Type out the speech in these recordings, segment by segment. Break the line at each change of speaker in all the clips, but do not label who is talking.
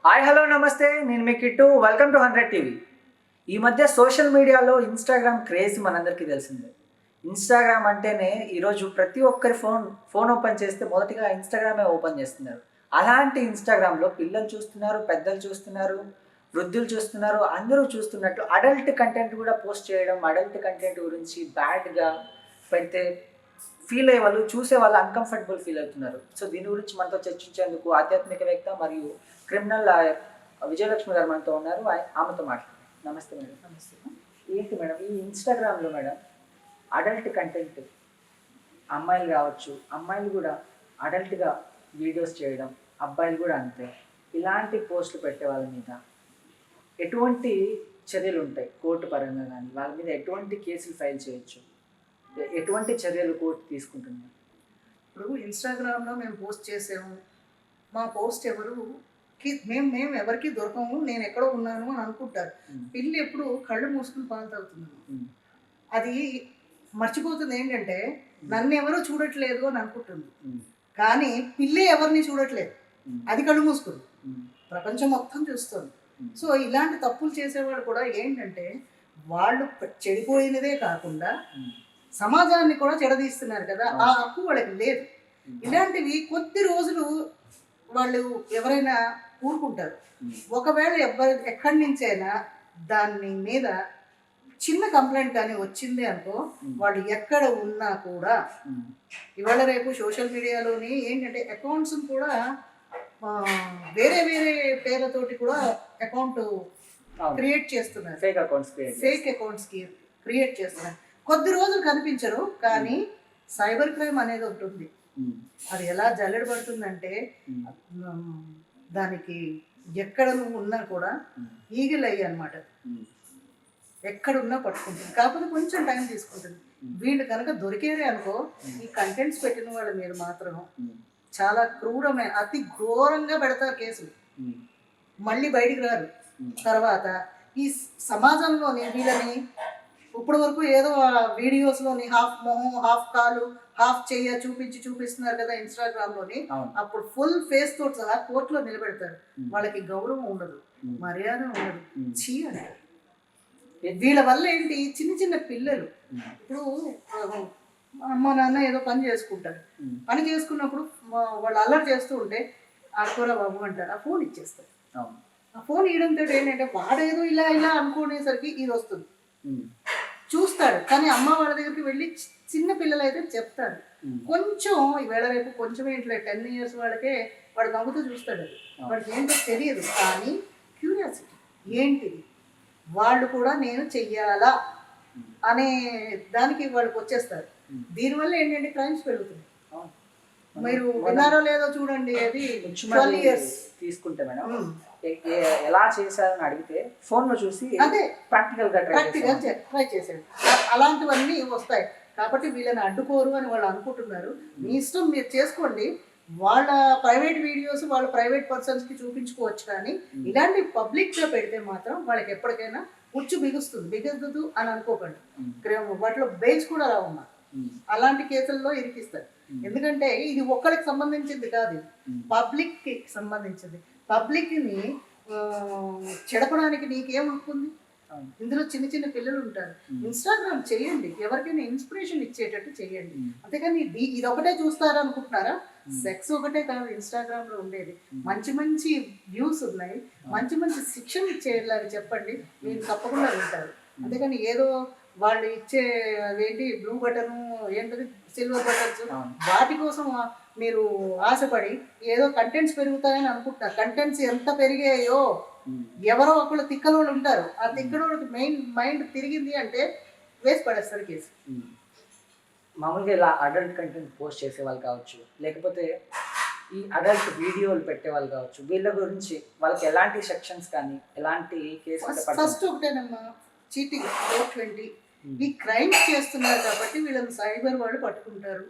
Hi hello నమస్తే, నేను మీ kit. Welcome to 100 TV. ఈ మధ్య సోషల్ మీడియాలో ఇన్స్టాగ్రామ్ క్రేజ్ మనందరికీ తెలిసిందే. ఇన్స్టాగ్రామ్ అంటేనే ఈరోజు ప్రతి ఒక్కరి ఫోన్ ఓపెన్ చేస్తే మొదటిగా ఇన్స్టాగ్రామే ఓపెన్ చేస్తున్నారు. అలాంటి ఇన్స్టాగ్రామ్లో పిల్లలు చూస్తున్నారు, పెద్దలు చూస్తున్నారు, వృద్ధులు చూస్తున్నారు, అందరూ చూస్తున్నట్టు అడల్ట్ కంటెంట్ కూడా పోస్ట్ చేయడం, అడల్ట్ కంటెంట్ గురించి బ్యాడ్గా పెడితే ఫీల్ అయ్యే వాళ్ళు, చూసే వాళ్ళు అన్కంఫర్టబుల్ ఫీల్ అవుతున్నారు. సో దీని గురించి మనతో చర్చించేందుకు ఆధ్యాత్మికవేత్త మరియు క్రిమినల్ లాయర్ విజయలక్ష్మి గారు మనతో ఉన్నారు. ఆమెతో మాట్లాడారు. నమస్తే మేడం. నమస్తే. ఏంటి మేడం ఈ ఇన్స్టాగ్రామ్లో మేడం అడల్ట్ కంటెంట్, అమ్మాయిలు కావచ్చు, అమ్మాయిలు కూడా అడల్ట్గా వీడియోస్ చేయడం, అబ్బాయిలు కూడా అంతే, ఇలాంటి పోస్టులు పెట్టే వాళ్ళ మీద ఎటువంటి చర్యలు ఉంటాయి కోర్టు పరంగా? కానీ వాళ్ళ మీద ఎటువంటి కేసులు ఫైల్ చేయొచ్చు? ఎటువంటి చర్యలు కోర్టు తీసుకుంటున్నారు?
ఇప్పుడు ఇన్స్టాగ్రామ్లో మేము పోస్ట్ చేసాము, మా పోస్ట్ మేము ఎవరికి దొరకము, నేను ఎక్కడో ఉన్నాను అని అనుకుంటారు. పిల్లి ఎప్పుడు కళ్ళు మూసుకుని పాలు తాగుతున్నాను, అది మర్చిపోతుంది ఏంటంటే నన్ను ఎవరో చూడట్లేదు అని అనుకుంటుంది. కానీ పిల్లి ఎవరిని చూడట్లేదు, అది కళ్ళు మూసుకుంది, ప్రపంచం మొత్తం చూస్తుంది. సో ఇలాంటి తప్పులు చేసేవాళ్ళు కూడా ఏంటంటే వాళ్ళు చెడిపోయినదే కాకుండా సమాజాన్ని కూడా చెడదీస్తున్నారు కదా, ఆ హక్కు వాళ్ళకి లేదు. ఇలాంటివి కొద్ది రోజులు వాళ్ళు ఎవరైనా ఊరుకుంటారు. ఒకవేళ ఎక్కడి నుంచైనా దాని మీద చిన్న కంప్లైంట్ కానీ వచ్చింది అనుకో, వాళ్ళు ఎక్కడ ఉన్నా కూడా ఇవాళ రేపు సోషల్ మీడియాలోని ఏంటంటే అకౌంట్స్ కూడా వేరే వేరే పేర్లతోటి కూడా అకౌంట్ క్రియేట్ చేస్తున్నారు, ఫేక్ అకౌంట్స్ క్రియేట్ చేస్తున్నారు. కొద్ది రోజులు కనిపించరు, కానీ సైబర్ క్రైమ్ అనేది ఒకటి ఉంది. అది ఎలా జల్లెడ పడుతుందంటే దానికి ఎక్కడ నువ్వు ఉన్నా కూడా ఈగిల్ అయ్యి అనమాట, ఎక్కడున్నా పట్టుకుంటుంది. కాకపోతే కొంచెం టైం తీసుకుంటుంది. వీళ్ళు కనుక దొరికేదే అనుకో, ఈ కంటెంట్స్ పెట్టిన వాళ్ళ మీద మాత్రం చాలా క్రూరమైన, అతి ఘోరంగా పెడతారు కేసులు, మళ్ళీ బయటికి రారు. తర్వాత ఈ సమాజంలోని వీళ్ళని ఇప్పటి వరకు ఏదో వీడియోస్లోని హాఫ్ మొహం, హాఫ్ కాలు, హాఫ్ చెయ్య చూపిస్తున్నారు కదా ఇన్స్టాగ్రామ్లోని. అప్పుడు ఫుల్ ఫేస్ తోటి సహా కోర్టులో నిలబెడతారు. వాళ్ళకి గౌరవం ఉండదు, మర్యాద ఉండదు, చీ అంటారు. వీళ్ళ వల్ల ఏంటి, చిన్న చిన్న పిల్లలు ఇప్పుడు అమ్మ నాన్న ఏదో పని చేసుకుంటారు, పని చేసుకున్నప్పుడు వాళ్ళు అల్లరి చేస్తూ ఉంటే ఆడుకోరా బాబు అంటారు, ఆ ఫోన్ ఇచ్చేస్తారు. ఆ ఫోన్ ఇవ్వడంతో ఏంటంటే వాడేదో ఇలా ఇలా అనుకునేసరికి ఇది వస్తుంది, చూస్తాడు. కానీ అమ్మ వాళ్ళ దగ్గరికి వెళ్ళి చిన్న పిల్లలు అయితే చెప్తారు. కొంచెం ఈవేళ రేపు కొంచెం ఇంట్లో 10 years వాళ్ళకే వాడు నవ్వుతూ చూస్తాడు. అది వాడికి ఏంటో తెలియదు, కానీ క్యూరియాసిటీ ఏంటిది, వాళ్ళు కూడా నేను చెయ్యాలా అనే దానికి వాళ్ళకి వచ్చేస్తారు. దీనివల్ల ఏంటంటే క్రైమ్స్ పెరుగుతుంది. మీరు విన్నారో లేదో చూడండి, అది 12 years
తీసుకుంటే మేడం ఎలా చేశారని అడిగితే ఫోన్లో చూసి
అదే ప్రాక్టికల్గా ట్రై చేశాడు. అలాంటివన్నీ వస్తాయి. కాబట్టి వీళ్ళని అడ్డుకోరు అని వాళ్ళు అనుకుంటున్నారు. మీ ఇష్టం, మీరు చేసుకోండి. వాళ్ళ ప్రైవేట్ వీడియోస్ వాళ్ళ ప్రైవేట్ పర్సన్స్కి చూపించుకోవచ్చు, కానీ ఇలాంటి పబ్లిక్గా పెడితే మాత్రం వాళ్ళకి ఎప్పటికైనా ఉచ్చు బిగుస్తుంది అని అనుకోకండి. వాటిలో బెయిల్స్ కూడా రావమ్మా, అలాంటి కేసుల్లో ఇరికిస్తారు. ఎందుకంటే ఇది ఒక్కరికి సంబంధించింది కాదు, పబ్లిక్కి సంబంధించింది. పబ్లిక్ని చెడపడానికి నీకేమనుకుంది? ఇందులో చిన్న చిన్న పిల్లలు ఉంటారు. ఇన్స్టాగ్రామ్ చేయండి, ఎవరికైనా ఇన్స్పిరేషన్ ఇచ్చేటట్టు చేయండి. అంతేకాని ఇది ఒకటే చూస్తారా అనుకుంటున్నారా? సెక్స్ ఒకటే కాదు ఇన్స్టాగ్రామ్లో ఉండేది, మంచి మంచి వ్యూస్ ఉన్నాయి, మంచి మంచి శిక్షణ ఇచ్చేలాగా చెప్పండి, మీరు తప్పకుండా వింటారు. అంతేకాని ఏదో వాళ్ళు ఇచ్చే ఏంటి బ్లూ బటను, ఏంటది సిల్వర్ బటన్స్, వాటి కోసం మీరు ఆశపడి ఏదో కంటెంట్స్ పెరుగుతాయని అనుకుంటున్నారు. కంటెంట్స్ ఎంత పెరిగాయో, ఎవరో ఒకళ్ళు తిక్కలోళ్ళు ఉంటారు, ఆ తిక్కలోళ్ళకి మైండ్ తిరిగింది అంటే వేసి పడేస్తారు కేసు.
మామూలుగా ఇలా అడల్ట్ కంటెంట్ పోస్ట్ చేసే వాళ్ళు కావచ్చు, లేకపోతే ఈ అడల్ట్ వీడియోలు పెట్టే వాళ్ళు కావచ్చు, వీళ్ళ గురించి వాళ్ళకి ఎలాంటి సెక్షన్స్ కానీ ఎలాంటి కేసు?
ఫస్ట్ ఒకటేనమ్మా, చీటింగ్ 420 ఈ క్రైమ్స్ చేస్తున్నారు కాబట్టి వీళ్ళని సైబర్ వాళ్ళు పట్టుకుంటారు.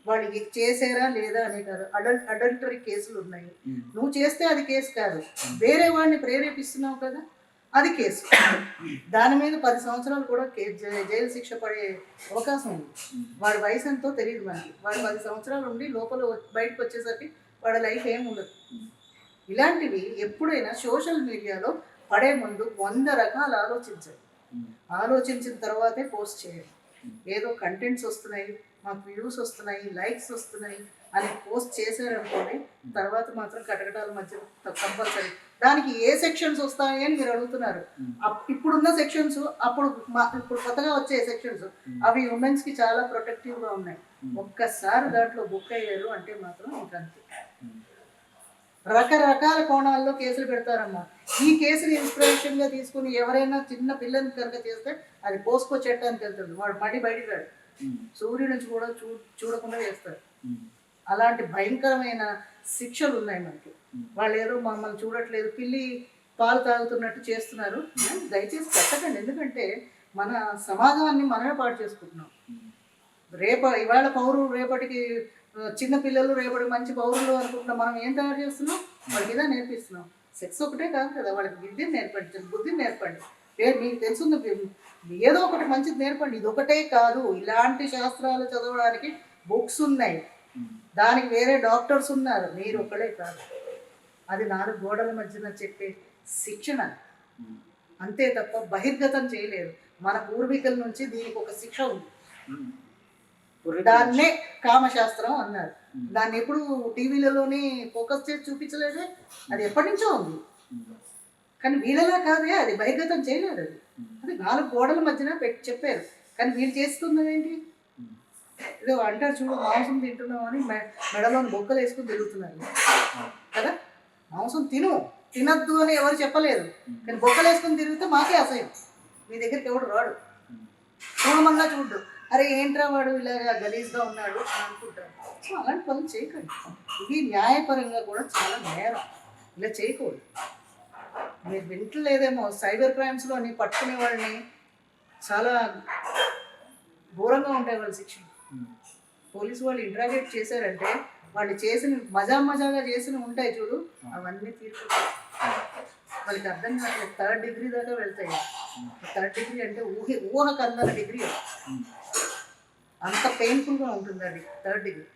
వాళ్ళు చేసారా లేదా అనే కాదు, అడల్టరీ కేసులు ఉన్నాయి. నువ్వు చేస్తే అది కేసు కాదు, వేరే వాడిని ప్రేరేపిస్తున్నావు కదా, అది కేసు. దాని మీద 10 సంవత్సరాలు కూడా జైలు శిక్ష పడే అవకాశం ఉంది. వాడి వయసు ఎంతో తెలియదు మనకి. వాడు 10 సంవత్సరాలు ఉండి లోపల బయటకు వచ్చేసరికి వాడి లైఫ్ ఏమి ఉండదు. ఇలాంటివి ఎప్పుడైనా సోషల్ మీడియాలో పడే ముందు 100 రకాలు ఆలోచించండి. ఆలోచించిన తర్వాతే పోస్ట్ చేయండి. ఏదో కంటెంట్స్ వస్తున్నాయి, మాకు వ్యూస్ వస్తున్నాయి, లైక్స్ వస్తున్నాయి అని పోస్ట్ చేశారనుకోండి, తర్వాత మాత్రం కటకటాల మధ్య కంపల్సరీ. దానికి ఏ సెక్షన్స్ వస్తాయి అని మీరు అడుగుతున్నారు. ఇప్పుడున్న సెక్షన్స్ ఇప్పుడు కొత్తగా వచ్చే సెక్షన్స్ అవి ఉమెన్స్కి చాలా ప్రొటెక్టివ్గా ఉన్నాయి. ఒక్కసారి దాంట్లో బుక్ అయ్యారు అంటే మాత్రం ఇంకా అంతే. రకరకాల కోణాల్లో కేసులు పెడతారమ్మా. ఈ కేసుని ఇన్స్పిరేషన్గా తీసుకుని ఎవరైనా చిన్న పిల్లని కనుక చేస్తే అది పోస్కో చట్టానికి వెళ్తుంది. వాడు మడి బయటికి రాడు, సూర్యుడి నుంచి కూడా చూడకుండా చేస్తారు. అలాంటి భయంకరమైన శిక్షలు ఉన్నాయి మనకి. వాళ్ళు ఏదో మమ్మల్ని చూడట్లేదు, పిల్లి పాలు తాగుతున్నట్టు చేస్తున్నారు. దయచేసి పెట్టకండి, ఎందుకంటే మన సమాజాన్ని మనమే పాటు చేసుకుంటున్నాం. ఇవాళ పౌరులు రేపటికి చిన్న పిల్లలు రేపటి మంచి పౌరులు అనుకుంటున్నాం. మనం ఏం తయారు చేస్తున్నాం? వాళ్ళకి ఇదా నేర్పిస్తున్నాం. సెక్స్ ఒకటే కాదు కదా, వాళ్ళకి విద్యను నేర్పండి, బుద్ధిని నేర్పండి. మీకు తెలుసుంది ఏదో ఒకటి మంచిది నేర్పండి. ఇది ఒకటే కాదు, ఇలాంటి శాస్త్రాలు చదవడానికి బుక్స్ ఉన్నాయి, దానికి వేరే డాక్టర్స్ ఉన్నారు, మీరు ఒకడే కాదు. అది 4 గోడల మధ్యన చెప్పే శిక్షణ అంతే తప్ప బహిర్గతం చేయలేదు. మన పూర్వీకుల నుంచి దీనికి ఒక శిక్ష ఉంది. దాన్నే కామశాస్త్రం అన్నారు. దాన్ని ఎప్పుడు టీవీలలోని ఫోకస్ చేసి చూపించలేదే, అది ఎప్పటి నుంచో ఉంది. కానీ వీళ్ళలా కాదే, అది బహిర్గతం చేయలేదు. అది 4 గోడల మధ్యన చెప్పారు. కానీ వీళ్ళు చేస్తున్నది ఏంటి? ఏదో అంటారు చూడు, మాంసం తింటున్నాం అని మెడలోని బొక్కలు వేసుకుని తిరుగుతున్నారు కదా. మాంసం తినద్దు అని ఎవరు చెప్పలేదు, కానీ బొక్కలు వేసుకుని తిరిగితే మాకే అసహ్యం. మీ దగ్గరికి ఎవడు రాడు, చూడమన్నా చూడ్డు. అరే ఏంట్రా వాడు ఇలాగా గలీజ్గా ఉన్నాడు అని అనుకుంటారు. సో అలాంటి పనులు చేయకండి. ఇది న్యాయపరంగా కూడా చాలా నేరం, ఇలా చేయకూడదు. మీరు వింటలేదేమో, సైబర్ క్రైమ్స్లోని పట్టుకునే వాళ్ళని చాలా ఘోరంగా ఉంటాయి వాళ్ళ శిక్షలు. పోలీసు వాళ్ళు ఇంట్రాగేట్ చేశారంటే వాళ్ళు చేసిన మజాగా చేసిన ఉంటాయి చూడు, అవన్నీ తీర్పు వాళ్ళకి అర్థం కావట్లేదు. 3rd డిగ్రీ దాకా వెళ్తాయి. 3rd డిగ్రీ అంటే ఊహకు అందని డిగ్రీ, అంత పెయిన్ఫుల్గా ఉంటుంది అది 3rd డిగ్రీ.